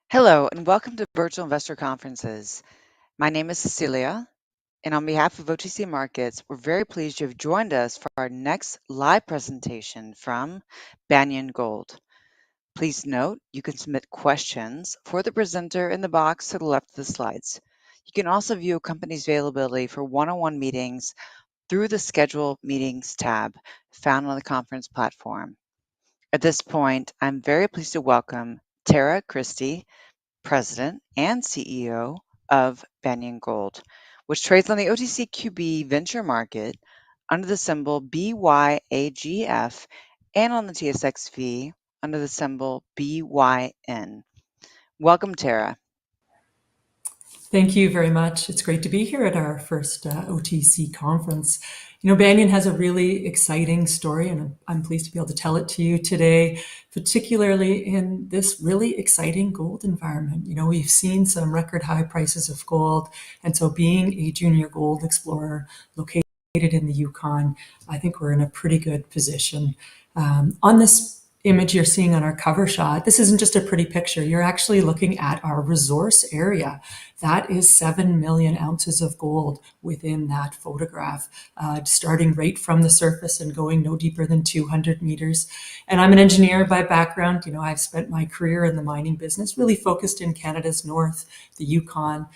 Hello, and welcome to Virtual Investor Conferences. My name is Cecilia, and on behalf of OTC Markets, we're very pleased you have joined us for our next live presentation from Banyan Gold. Please note you can submit questions for the presenter in the box to the left of the slides. You can also view a company's availability for one-on-one meetings through the Schedule Meetings tab found on the conference platform. At this point, I'm very pleased to welcome Tara Christie, President and CEO of Banyan Gold, which trades on the OTCQB venture market under the symbol BYAGF and on the TSXV under the symbol BYN. Welcome, Tara. Thank you very much. It's great to be here at our first OTC conference. You know, Banyan has a really exciting story, and I'm pleased to be able to tell it to you today, particularly in this really exciting gold environment. You know, we've seen some record high prices of gold, and so being a junior gold explorer located in the Yukon, I think we're in a pretty good position. On this image you're seeing on our cover shot, this isn't just a pretty picture. You're actually looking at our resource area. That is 7 million ounces of gold within that photograph, starting right from the surface and going no deeper than 200 meters. And I'm an engineer by background. You know, I've spent my career in the mining business, really focused in Canada's north, the Yukon,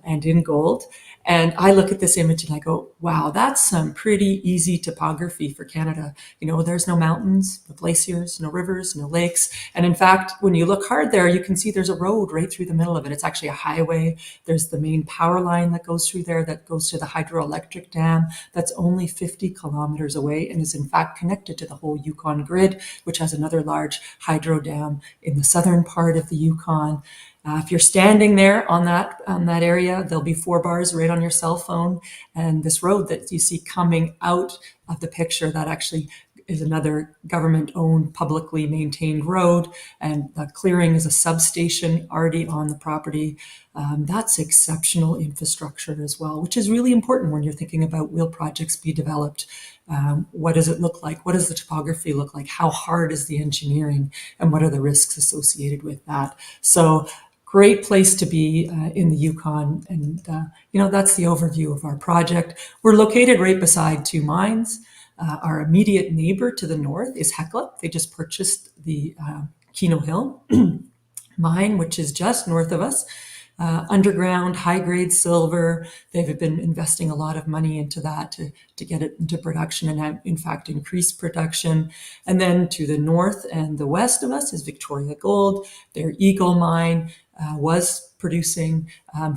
and in gold. And I look at this image and I go, wow, that's some pretty easy topography for Canada. You know, there's no mountains, no glaciers, no rivers, no lakes. And in fact, when you look hard there, you can see there's a road right through the middle of it. It's actually a highway. There's the main power line that goes through there that goes to the hydroelectric dam that's only 50 kilometers away and is in fact connected to the whole Yukon grid, which has another large hydro dam in the southern part of the Yukon. If you're standing there on that area, there'll be 4 bars right on your cell phone. And this road that you see coming out of the picture, that actually is another government-owned, publicly maintained road. And the clearing is a substation already on the property. That's exceptional infrastructure as well, which is really important when you're thinking about will projects be developed. What does it look like? What does the topography look like? How hard is the engineering? And what are the risks associated with that? So great place to be in the Yukon. And, you know, that's the overview of our project. We're located right beside 2 mines. Our immediate neighbor to the north is Hecla. They just purchased the Keno Hill mine, which is just north of us. Underground, high-grade silver. They've been investing a lot of money into that to get it into production and, in fact, increase production. And then to the north and the west of us is Victoria Gold. Their Eagle mine was producing,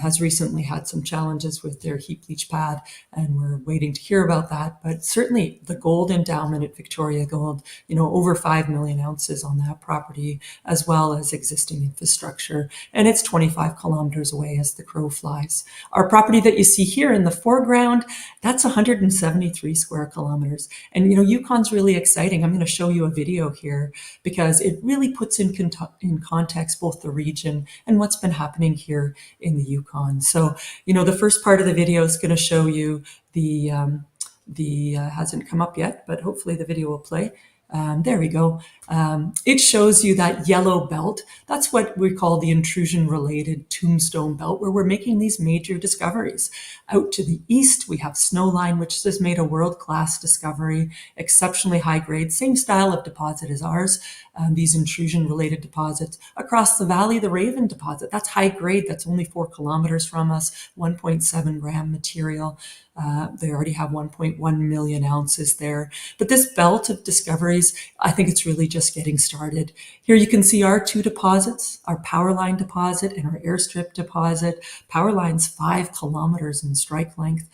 has recently had some challenges with their heap leach pad, and we're waiting to hear about that. But certainly the gold endowment at Victoria Gold, you know, over 5 million ounces on that property, as well as existing infrastructure. And it's 25 kilometers away as the crow flies. Our property that you see here in the foreground, that's 173 square kilometers. And, you know, Yukon's really exciting. I'm going to show you a video here because it really puts in context both the region and what's been happening here in the Yukon. So, you know, the first part of the video is going to show you the hasn't come up yet, but hopefully the video will play. There we go. It shows you that yellow belt. That's what we call the intrusion-related tombstone belt, where we're making these major discoveries. Out to the east, we have Snowline, which has made a world-class discovery, exceptionally high grade, same style of deposit as ours, these intrusion-related deposits. Across the valley, the Raven deposit, that's high grade, that's only 4 kilometers from us, 1.7 gram material. They already have 1.1 million ounces there. But this belt of discoveries, I think it's really just getting started. Here you can see our 2 deposits, our Powerline deposit and our Airstrip deposit. Powerline's 5 kilometers in strike length.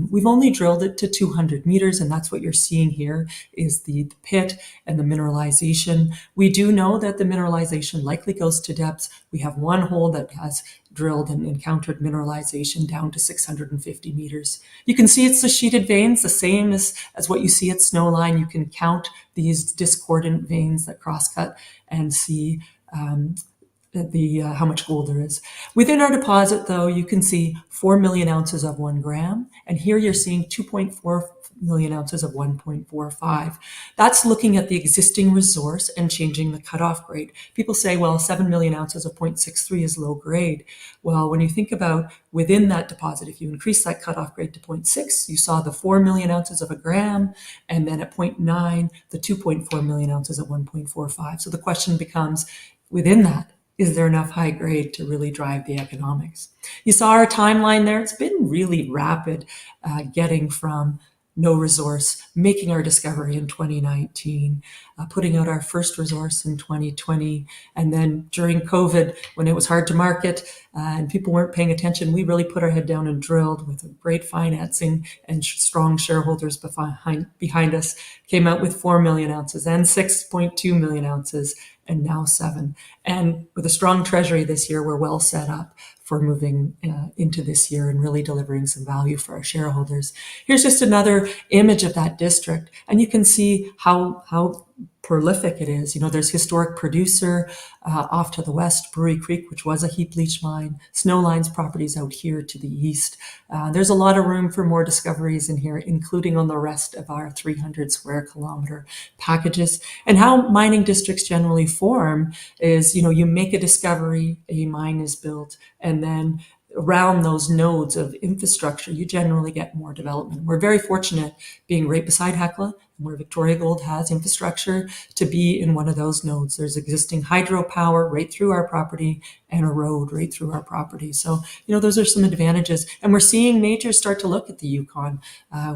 We've only drilled it to 200 meters, and that's what you're seeing here is the pit and the mineralization. We do know that the mineralization likely goes to depths. We have 1 hole that has drilled and encountered mineralization down to 650 meters. You can see it's the sheeted veins, the same as what you see at Snowline. You can count these discordant veins that crosscut and see how much gold there is. Within our deposit, though, you can see 4 million ounces of 1 gram. And here you're seeing 2.4 million ounces of 1.45. That's looking at the existing resource and changing the cutoff grade. People say, well, 7 million ounces of 0.63 is low grade. Well, when you think about within that deposit, if you increase that cutoff grade to 0.6, you saw the 4 million ounces of a gram, and then at 0.9, the 2.4 million ounces at 1.45. So the question becomes, within that, is there enough high grade to really drive the economics? You saw our timeline there. It's been really rapid, getting from no resource, making our discovery in 2019, putting out our first resource in 2020. And then during COVID, when it was hard to market and people weren't paying attention, we really put our head down and drilled with great financing and strong shareholders behind us, came out with 4 million ounces and 6.2 million ounces, and now 7. And with a strong treasury this year, we're well set up for moving into this year and really delivering some value for our shareholders. Here's just another image of that district, and you can see how prolific it is. You know, there's historic producer off to the west, Brewery Creek, which was a heap leach mine, Snowline's properties out here to the east. There's a lot of room for more discoveries in here, including on the rest of our 300 square kilometer packages. And how mining districts generally form is, you know, you make a discovery, a mine is built, and then around those nodes of infrastructure, you generally get more development. We're very fortunate being right beside Hecla, where Victoria Gold has infrastructure, to be in one of those nodes. There's existing hydropower right through our property and a road right through our property. So, you know, those are some advantages. And we're seeing majors start to look at the Yukon.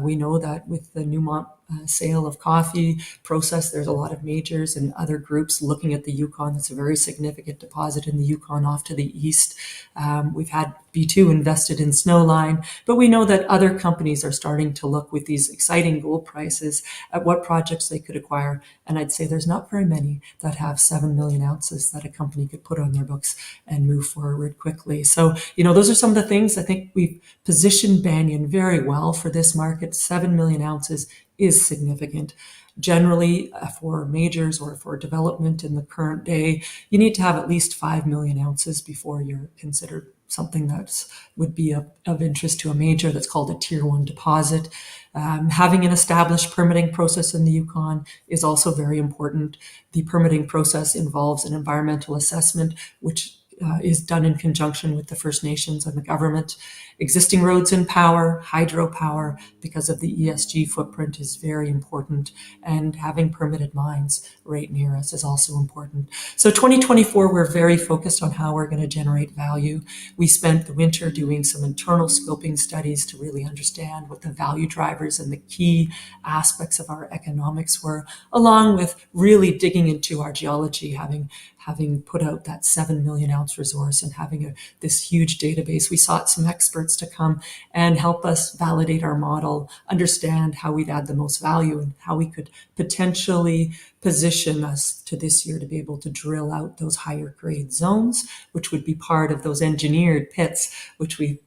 We know that with the Newmont sale of coffee process, there's a lot of majors and other groups looking at the Yukon. It's a very significant deposit in the Yukon off to the east. We've had B2 invested in Snowline, but we know that other companies are starting to look with these exciting gold prices at what projects they could acquire. And I'd say there's not very many that have 7 million ounces that a company could put on their books and move forward quickly. So, you know, those are some of the things. I think we've positioned Banyan very well for this market. 7 million ounces is significant. Generally, for majors or for development in the current day, you need to have at least 5 million ounces before you're considered something that would be of interest to a major. That's called a tier 1 deposit. Having an established permitting process in the Yukon is also very important. The permitting process involves an environmental assessment, which is done in conjunction with the First Nations and the government. Existing roads and power, hydropower, because of the ESG footprint, is very important. And having permitted mines right near us is also important. So 2024, we're very focused on how we're going to generate value. We spent the winter doing some internal scoping studies to really understand what the value drivers and the key aspects of our economics were, along with really digging into our geology, having put out that 7 million ounce resource and having this huge database. We sought some experts to come and help us validate our model, understand how we'd add the most value and how we could potentially position us to this year to be able to drill out those higher grade zones, which would be part of those engineered pits, which we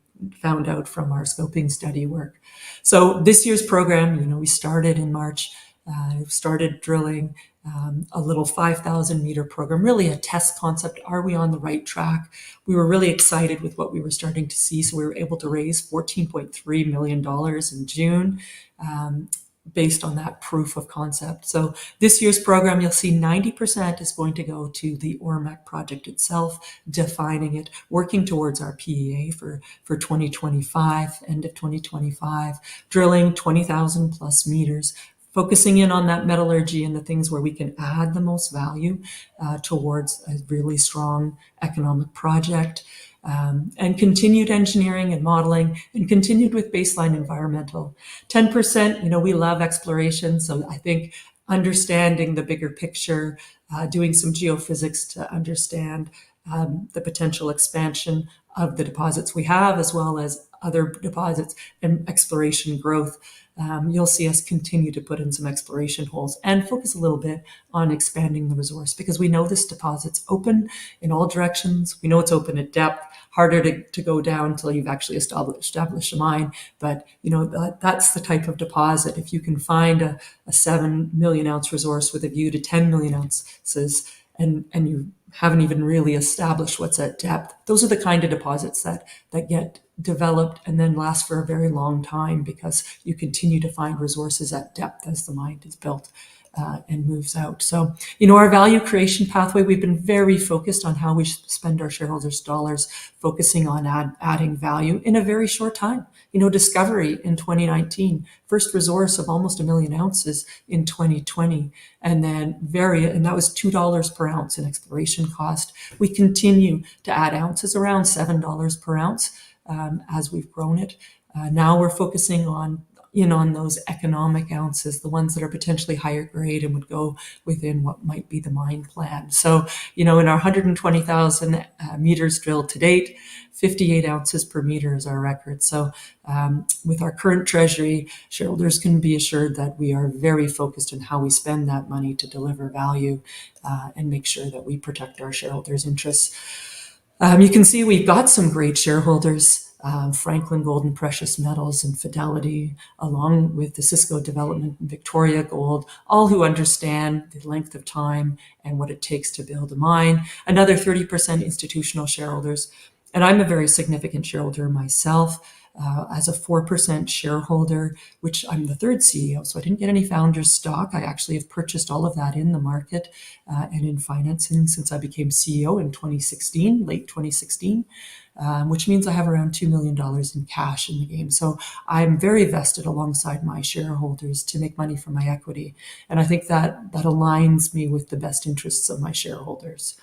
found out from our scoping study work. So this year's program, you know, we started in March, started drilling a little 5,000 meter program, really a test concept. Are we on the right track? We were really excited with what we were starting to see. So we were able to raise $14.3 million in June based on that proof of concept. So this year's program, you'll see 90% is going to go to the Ormac project itself, defining it, working towards our PEA for 2025, end of 2025, drilling 20,000 plus meters, focusing in on that metallurgy and the things where we can add the most value towards a really strong economic project, and continued engineering and modeling, and continued with baseline environmental. 10%, you know, we love exploration. So I think understanding the bigger picture, doing some geophysics to understand the potential expansion of the deposits we have, as well as other deposits and exploration growth. You'll see us continue to put in some exploration holes and focus a little bit on expanding the resource, because we know this deposit's open in all directions. We know it's open at depth, harder to go down until you've actually established a mine. But, you know, that's the type of deposit. If you can find a 7 million ounce resource with a view to 10 million ounces, and you haven't even really established what's at depth. Those are the kind of deposits that get developed and then last for a very long time because you continue to find resources at depth as the mine is built. And moves out. So, our value creation pathway, we've been very focused on how we spend our shareholders' dollars, focusing on adding value in a very short time. Discovery in 2019, first resource of almost 1 million ounces in 2020, and that was $2 per ounce in exploration cost. We continue to add ounces around $7 per ounce as we've grown it. Now we're focusing on those economic ounces, the ones that are potentially higher grade and would go within what might be the mine plan. So, in our 120,000 meters drilled to date, 58 ounces per meter is our record. So with our current treasury, shareholders can be assured that we are very focused on how we spend that money to deliver value and make sure that we protect our shareholders' interests. You can see we've got some great shareholders. Franklin Gold and Precious Metals and Fidelity, along with the Cisco Development and Victoria Gold, all who understand the length of time and what it takes to build a mine. Another 30% institutional shareholders. And I'm a very significant shareholder myself. As a 4% shareholder, which I'm the third CEO, so I didn't get any founder's stock. I actually have purchased all of that in the market and in financing since I became CEO in 2016, late 2016. Which means I have around $2 million in cash in the game. So I'm very vested alongside my shareholders to make money from my equity. And I think that aligns me with the best interests of my shareholders.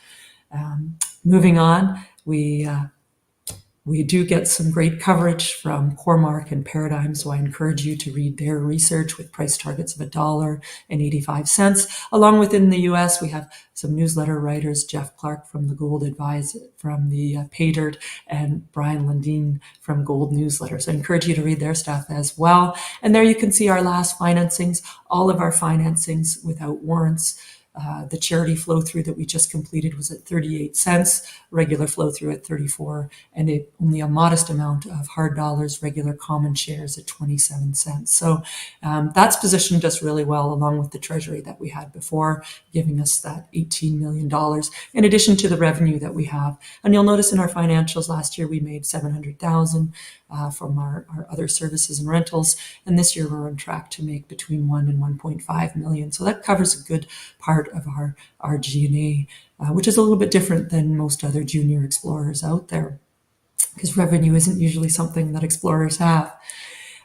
Moving on, we do get some great coverage from Cormark and Paradigm, so I encourage you to read their research with price targets of $1.85. Along within the U.S., we have some newsletter writers, Jeff Clark from the Gold Advise, from the Pay Dirt, and Brian Lundeen from Gold Newsletter. So I encourage you to read their stuff as well. And there you can see our last financings, all of our financings without warrants. The charity flow through that we just completed was at 38 cents, regular flow through at 34, and only a modest amount of hard dollars, regular common shares at 27 cents. So that's positioned us really well, along with the treasury that we had before, giving us that $18 million in addition to the revenue that we have. And you'll notice in our financials last year we made $700,000 from our other services and rentals, and this year we're on track to make between 1 and 1.5 million. So that covers a good part of our G&A, which is a little bit different than most other junior explorers out there, because revenue isn't usually something that explorers have.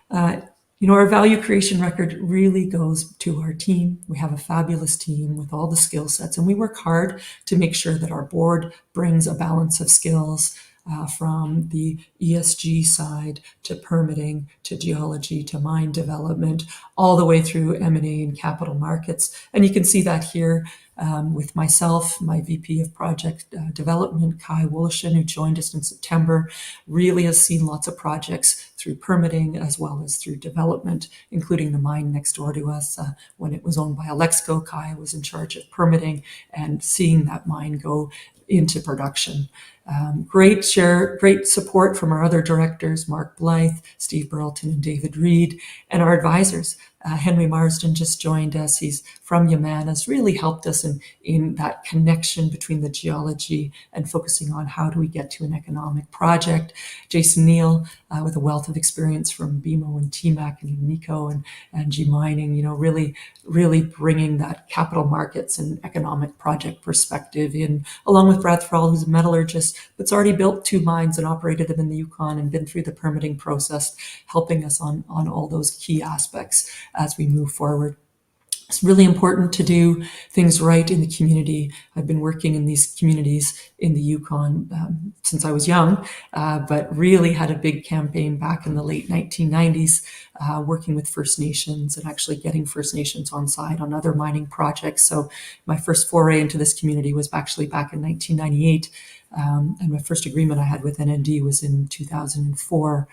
Our value creation record really goes to our team. We have a fabulous team with all the skill sets, and we work hard to make sure that our board brings a balance of skills from the ESG side to permitting, to geology, to mine development, all the way through M&A and capital markets. And you can see that here with myself, my VP of Project Development, Kai Woloshin, who joined us in September, really has seen lots of projects through permitting as well as through development, including the mine next door to us. When it was owned by Alexco, Kai was in charge of permitting and seeing that mine go into production. Great support from our other directors, Mark Blythe, Steve Burleton, and David Reed, and our advisors. Henry Marsden just joined us. He's from Yamana's, really helped us in that connection between the geology and focusing on how do we get to an economic project. Jason Neal, with a wealth of experience from BMO and TMAC and Nico and G Mining, really bringing that capital markets and economic project perspective in, along with Brad Thrall, who's a metallurgist, but's already built 2 mines and operated them in the Yukon and been through the permitting process, helping us on all those key aspects as we move forward. It's really important to do things right in the community. I've been working in these communities in the Yukon since I was young, but really had a big campaign back in the late 1990s, working with First Nations and actually getting First Nations on side on other mining projects. So my first foray into this community was actually back in 1998, and my first agreement I had with NND was in 2004.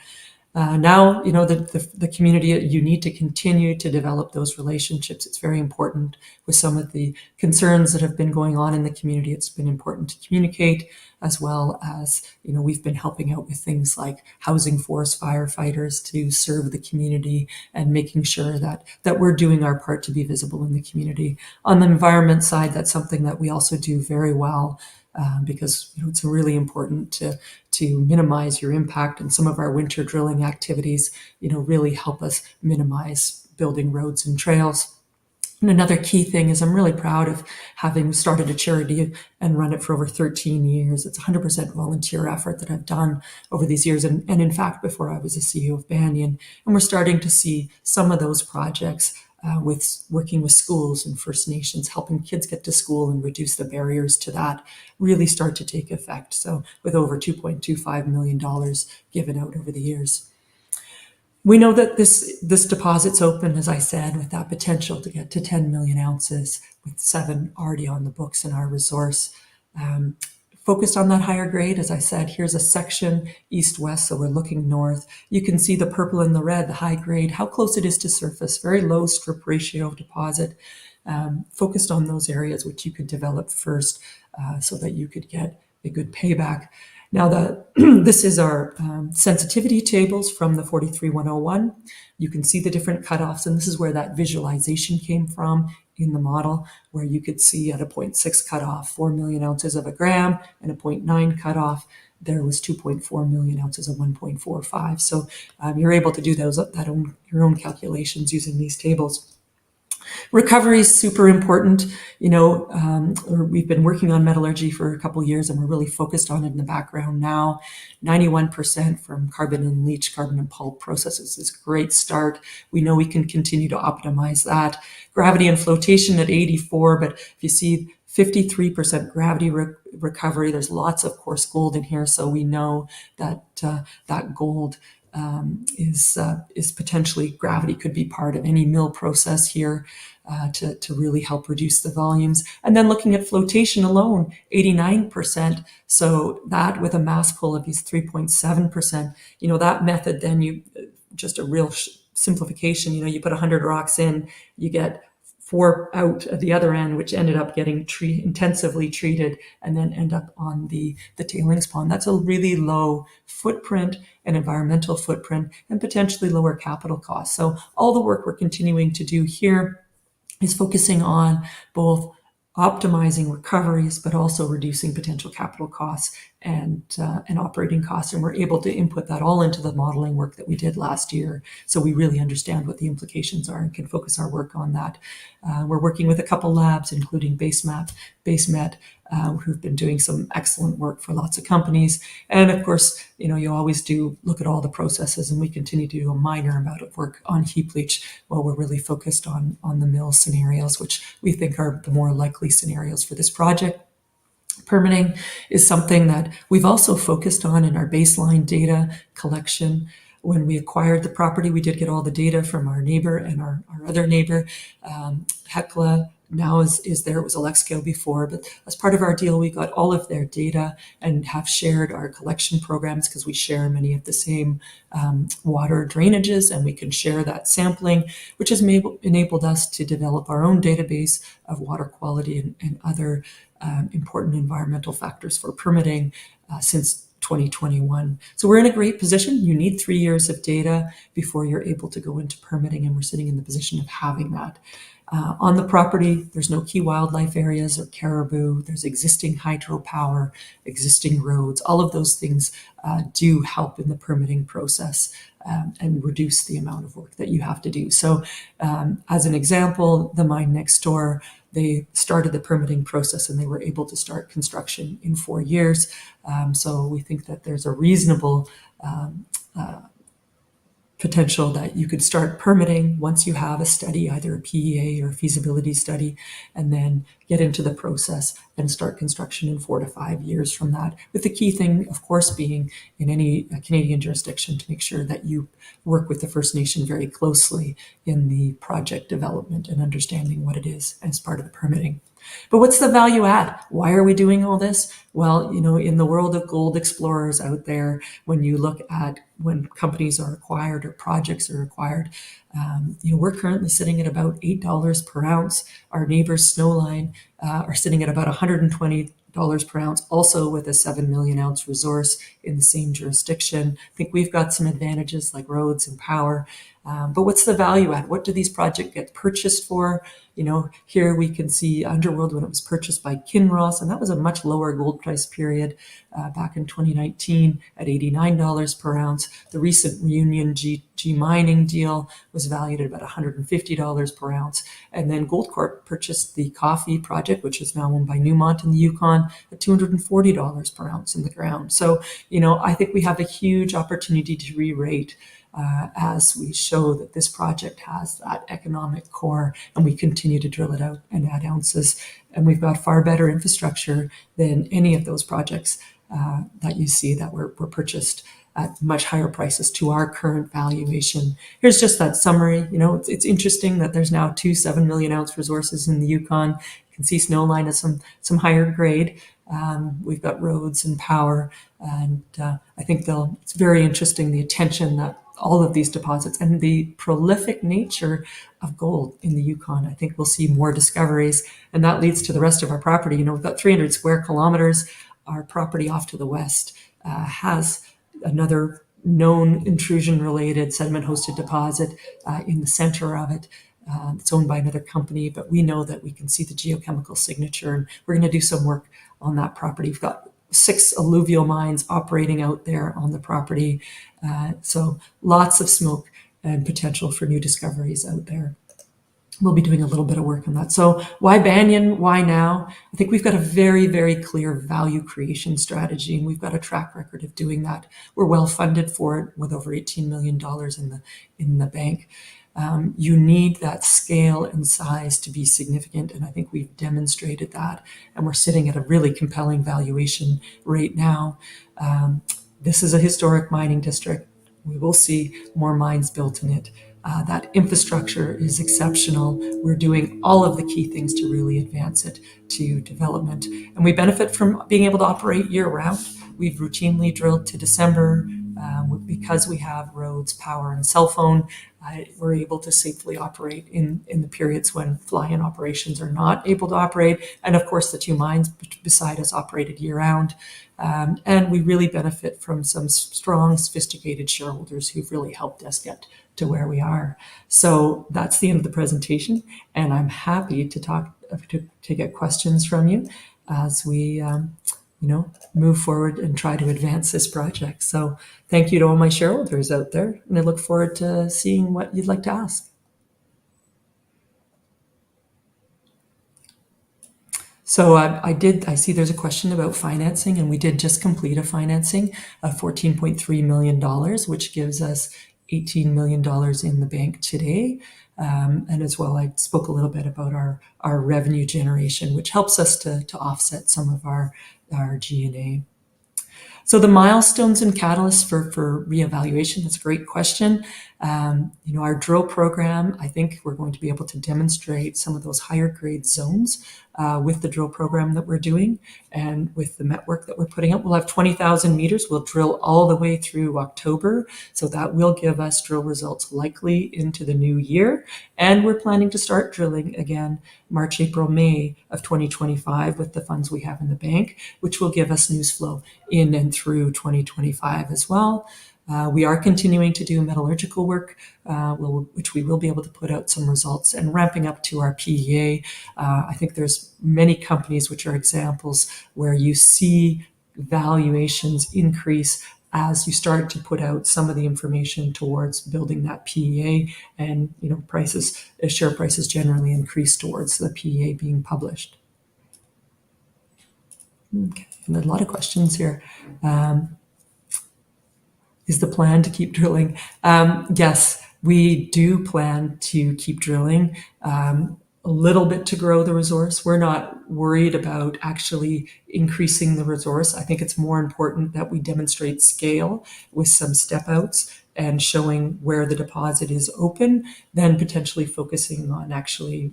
Now, the community, you need to continue to develop those relationships. It's very important with some of the concerns that have been going on in the community. It's been important to communicate, as well as, we've been helping out with things like housing force firefighters to serve the community and making sure that we're doing our part to be visible in the community. On the environment side, that's something that we also do very well. Because it's really important to minimize your impact, and some of our winter drilling activities really help us minimize building roads and trails. And another key thing is I'm really proud of having started a charity and run it for over 13 years. It's 100% volunteer effort that I've done over these years. And in fact, before I was a CEO of Banyan, and we're starting to see some of those projects with working with schools and First Nations, helping kids get to school and reduce the barriers to that, really start to take effect. So with over $2.25 million given out over the years. We know that this deposit's open, as I said, with that potential to get to 10 million ounces, with 7 already on the books in our resource. Focused on that higher grade, as I said, here's a section east-west, so we're looking north. You can see the purple and the red, the high grade, how close it is to surface, very low strip ratio of deposit. Focused on those areas which you could develop first so that you could get a good payback. Now, this is our sensitivity tables from the 43101. You can see the different cutoffs, and this is where that visualization came from in the model, where you could see at a 0.6 cutoff, 4 million ounces of a gram, and a 0.9 cutoff, there was 2.4 million ounces of 1.45. So you're able to do your own calculations using these tables. Recovery is super important. We've been working on metallurgy for a couple of years, and we're really focused on it in the background now. 91% from carbon and leach, carbon and pulp processes is a great start. We know we can continue to optimize that. Gravity and flotation at 84, but if you see 53% gravity recovery, there's lots of coarse gold in here, so we know that that gold is potentially, gravity could be part of any mill process here to really help reduce the volumes. And then looking at flotation alone, 89%. So that with a mass pull of these 3.7%, that method, then just a real simplification, you put 100 rocks in, you get 4 out at the other end, which ended up getting intensively treated and then end up on the tailings pond. That's a really low footprint, an environmental footprint, and potentially lower capital costs. So all the work we're continuing to do here is focusing on both optimizing recoveries, but also reducing potential capital costs and operating costs. And we're able to input that all into the modeling work that we did last year. So we really understand what the implications are and can focus our work on that. We're working with a couple labs, including BaseMet, who've been doing some excellent work for lots of companies. And of course, you always do look at all the processes, and we continue to do a minor amount of work on heap leach while we're really focused on the mill scenarios, which we think are the more likely scenarios for this project. Permitting is something that we've also focused on in our baseline data collection. When we acquired the property, we did get all the data from our neighbor and our other neighbor. Hecla now is there. It was Alexco before, but as part of our deal, we got all of their data and have shared our collection programs because we share many of the same water drainages, and we can share that sampling, which has enabled us to develop our own database of water quality and other important environmental factors for permitting since 2021. So we're in a great position. You need 3 years of data before you're able to go into permitting, and we're sitting in the position of having that. On the property, there's no key wildlife areas or caribou. There's existing hydropower, existing roads. All of those things do help in the permitting process and reduce the amount of work that you have to do. So as an example, the mine next door, they started the permitting process and they were able to start construction in 4 years. So we think that there's a reasonable potential that you could start permitting once you have a study, either a PEA or a feasibility study, and then get into the process and start construction in 4 to 5 years from that. With the key thing, of course, being in any Canadian jurisdiction to make sure that you work with the First Nation very closely in the project development and understanding what it is as part of the permitting. But what's the value add? Why are we doing all this? Well, in the world of gold explorers out there, when you look at when companies are acquired or projects are acquired, we're currently sitting at about $8 per ounce. Our neighbors, Snowline, are sitting at about $120 per ounce, also with a 7 million ounce resource in the same jurisdiction. I think we've got some advantages like roads and power. But what's the value add? What do these projects get purchased for? Here we can see Underworld when it was purchased by Kinross, and that was a much lower gold price period back in 2019 at $89 per ounce. The recent Reunion G mining deal was valued at about $150 per ounce. And then Gold Corp purchased the Coffee project, which is now owned by Newmont in the Yukon, at $240 per ounce in the ground. So, I think we have a huge opportunity to re-rate as we show that this project has that economic core and we continue to drill it out and add ounces. And we've got far better infrastructure than any of those projects that you see that were purchased at much higher prices to our current valuation. Here's just that summary. It's interesting that there's now 2 7 million ounce resources in the Yukon. You can see Snowline has some higher grade. We've got roads and power, and I think it's very interesting the attention that all of these deposits and the prolific nature of gold in the Yukon. I think we'll see more discoveries, and that leads to the rest of our property. We've got 300 square kilometers. Our property off to the west has another known intrusion-related sediment-hosted deposit in the center of it. It's owned by another company, but we know that we can see the geochemical signature, and we're going to do some work on that property. We've got 6 alluvial mines operating out there on the property. So lots of smoke and potential for new discoveries out there. We'll be doing a little bit of work on that. So why Banyan? Why now? I think we've got a very, very clear value creation strategy, and we've got a track record of doing that. We're well funded for it with over $18 million in the bank. You need that scale and size to be significant, and I think we've demonstrated that. And we're sitting at a really compelling valuation right now. This is a historic mining district. We will see more mines built in it. That infrastructure is exceptional. We're doing all of the key things to really advance it to development. And we benefit from being able to operate year-round. We've routinely drilled to December. Because we have roads, power, and cell phone, we're able to safely operate in the periods when fly-in operations are not able to operate. And of course, the 2 mines beside us operated year-round. And we really benefit from some strong, sophisticated shareholders who've really helped us get to where we are. So that's the end of the presentation, and I'm happy to get questions from you as we move forward and try to advance this project. So thank you to all my shareholders out there, and I look forward to seeing what you'd like to ask. So I see there's a question about financing, and we did just complete a financing of $14.3 million, which gives us $18 million in the bank today. And as well, I spoke a little bit about our revenue generation, which helps us to offset some of our G&A. So the milestones and catalysts for reevaluation, that's a great question. Our drill program, I think we're going to be able to demonstrate some of those higher grade zones with the drill program that we're doing and with the network that we're putting up. We'll have 20,000 meters. We'll drill all the way through October. So that will give us drill results likely into the new year. And we're planning to start drilling again March, April, May of 2025 with the funds we have in the bank, which will give us news flow in and through 2025 as well. We are continuing to do metallurgical work, which we will be able to put out some results, and ramping up to our PEA. I think there's many companies which are examples where you see valuations increase as you start to put out some of the information towards building that PEA, and share prices generally increase towards the PEA being published. Okay, and a lot of questions here. Is the plan to keep drilling? Yes, we do plan to keep drilling a little bit to grow the resource. We're not worried about actually increasing the resource. I think it's more important that we demonstrate scale with some step outs and showing where the deposit is open than potentially focusing on actually,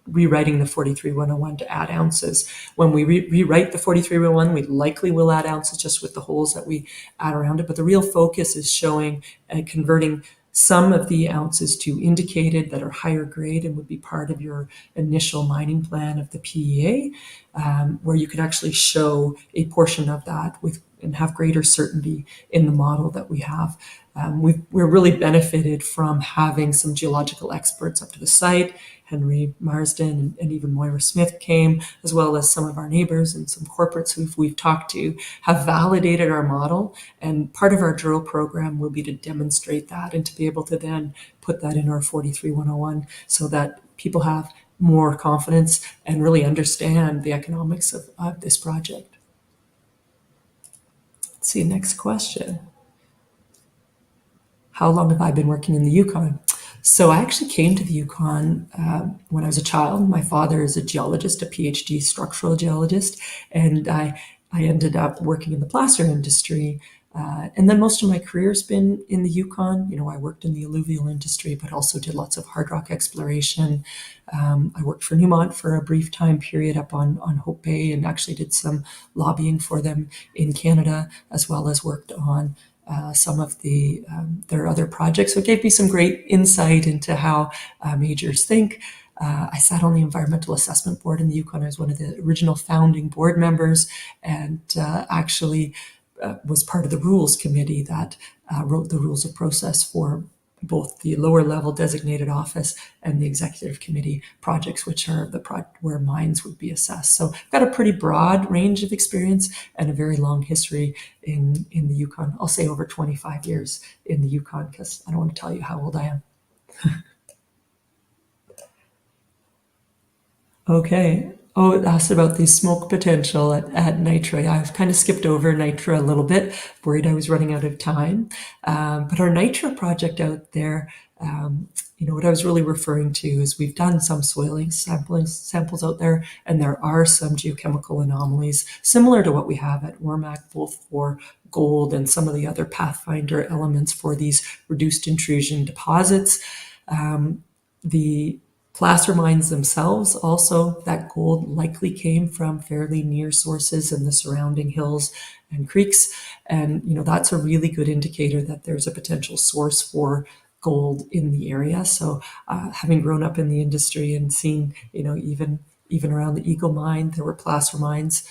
rewriting the 43101 to add ounces. When we rewrite the 43101, we likely will add ounces just with the holes that we add around it. But the real focus is showing and converting some of the ounces to indicated that are higher grade and would be part of your initial mining plan of the PEA, where you could actually show a portion of that with and have greater certainty in the model that we have. We're really benefited from having some geological experts up to the site. Henry Marsden and even Moira Smith came, as well as some of our neighbors and some corporates who we've talked to, have validated our model. And part of our drill program will be to demonstrate that and to be able to then put that in our 43101 so that people have more confidence and really understand the economics of this project. Let's see, next question. How long have I been working in the Yukon? So I actually came to the Yukon when I was a child. My father is a geologist, a PhD structural geologist, and I ended up working in the placer industry. And then most of my career has been in the Yukon. You know, I worked in the alluvial industry, but also did lots of hard rock exploration. I worked for Newmont for a brief time period up on Hope Bay and actually did some lobbying for them in Canada, as well as worked on some of their other projects. So it gave me some great insight into how majors think. I sat on the Environmental Assessment Board in the Yukon. I was one of the original founding board members and actually was part of the rules committee that wrote the rules of process for both the lower level designated office and the executive committee projects, which are where mines would be assessed. So I've got a pretty broad range of experience and a very long history in the Yukon. I'll say over 25 years in the Yukon because I don't want to tell you how old I am. Okay. Oh, it asked about the smoke potential at Nitra. I've kind of skipped over Nitra a little bit, worried I was running out of time. But our Nitra project out there, what I was really referring to is we've done some soiling samples out there, and there are some geochemical anomalies similar to what we have at Ormac, both for gold and some of the other pathfinder elements for these reduced intrusion deposits. The placer mines themselves, also, that gold likely came from fairly near sources in the surrounding hills and creeks. And, that's a really good indicator that there's a potential source for gold in the area. So having grown up in the industry and seen, even around the Eagle mine, there were placer mines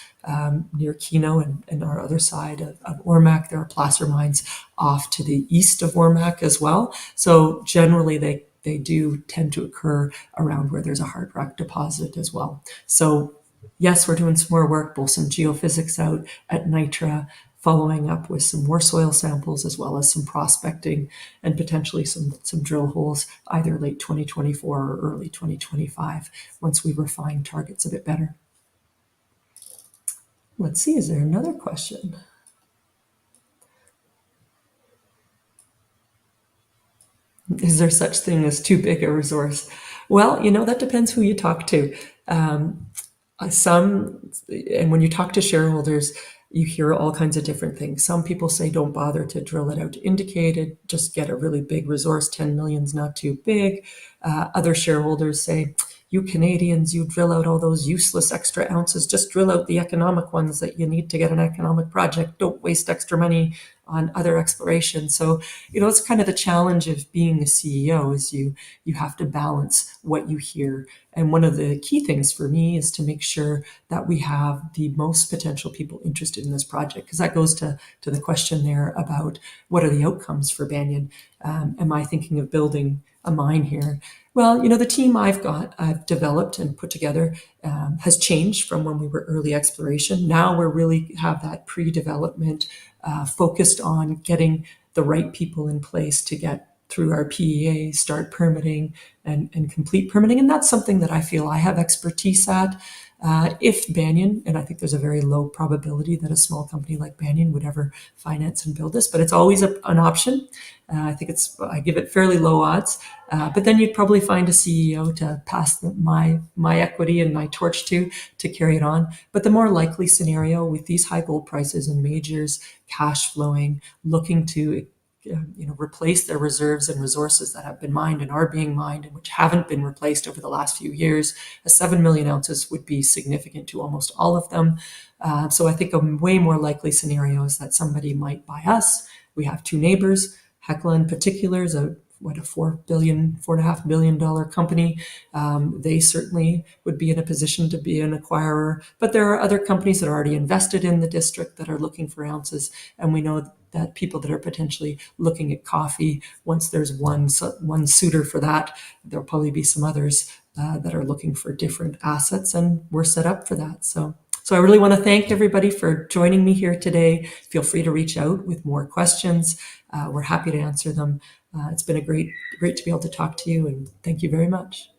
near Keno and our other side of Ormac. There are placer mines off to the east of Ormac as well. So generally they do tend to occur around where there's a hard rock deposit as well. So yes, we're doing some more work, both some geophysics out at Nitra, following up with some more soil samples, as well as some prospecting and potentially some drill holes, either late 2024 or early 2025, once we refine targets a bit better. Let's see, is there another question? Is there such thing as too big a resource? Well, that depends who you talk to. And when you talk to shareholders, you hear all kinds of different things. Some people say don't bother to drill it out to indicated, just get a really big resource. 10 million is not too big. Other shareholders say, you Canadians, you drill out all those useless extra ounces. Just drill out the economic ones that you need to get an economic project. Don't waste extra money on other exploration. So, it's kind of the challenge of being a CEO is you have to balance what you hear. And one of the key things for me is to make sure that we have the most potential people interested in this project, because that goes to the question there about what are the outcomes for Banyan? Am I thinking of building a mine here? Well, the team I've developed and put together has changed from when we were early exploration. Now we're really have that pre-development focused on getting the right people in place to get through our PEA, start permitting and complete permitting. And that's something that I feel I have expertise at. If Banyan, and I think there's a very low probability that a small company like Banyan would ever finance and build this, but it's always an option. I give it fairly low odds. But then you'd probably find a CEO to pass my equity and my torch to carry it on. But the more likely scenario with these high gold prices and majors cash flowing, looking to replace their reserves and resources that have been mined and are being mined and which haven't been replaced over the last few years. 7 million ounces would be significant to almost all of them. So I think a way more likely scenario is that somebody might buy us. We have two neighbors. Hecla in particular is a $4.5 billion company. They certainly would be in a position to be an acquirer. But there are other companies that are already invested in the district that are looking for ounces. And we know that people that are potentially looking at coffee, once there's one suitor for that, there'll probably be some others that are looking for different assets, and we're set up for that. So I really want to thank everybody for joining me here today. Feel free to reach out with more questions. We're happy to answer them. It's been great to be able to talk to you, and thank you very much.